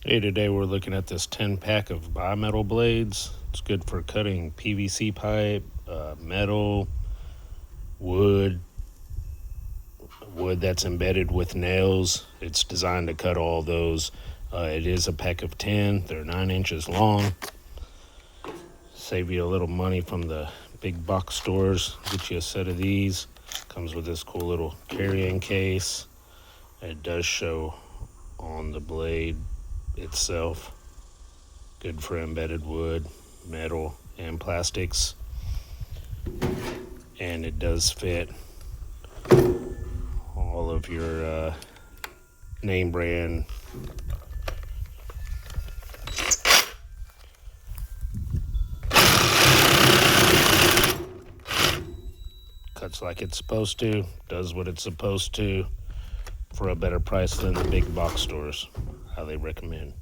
Hey, today we're looking at this 10-pack of Bi-Metal blades. It's good for cutting PVC pipe, metal, wood that's embedded with nails. It's designed to cut all those. It is a pack of 10. They're 9 inches long. Save you a little money from the big box stores. Get you a set of these. Comes with this cool little carrying case. It does show on the blade itself. Good for embedded wood, metal, and plastics. And it does fit all of your name brand cuts like it's supposed to, does what it's supposed to for a better price than the big box stores. Highly recommend.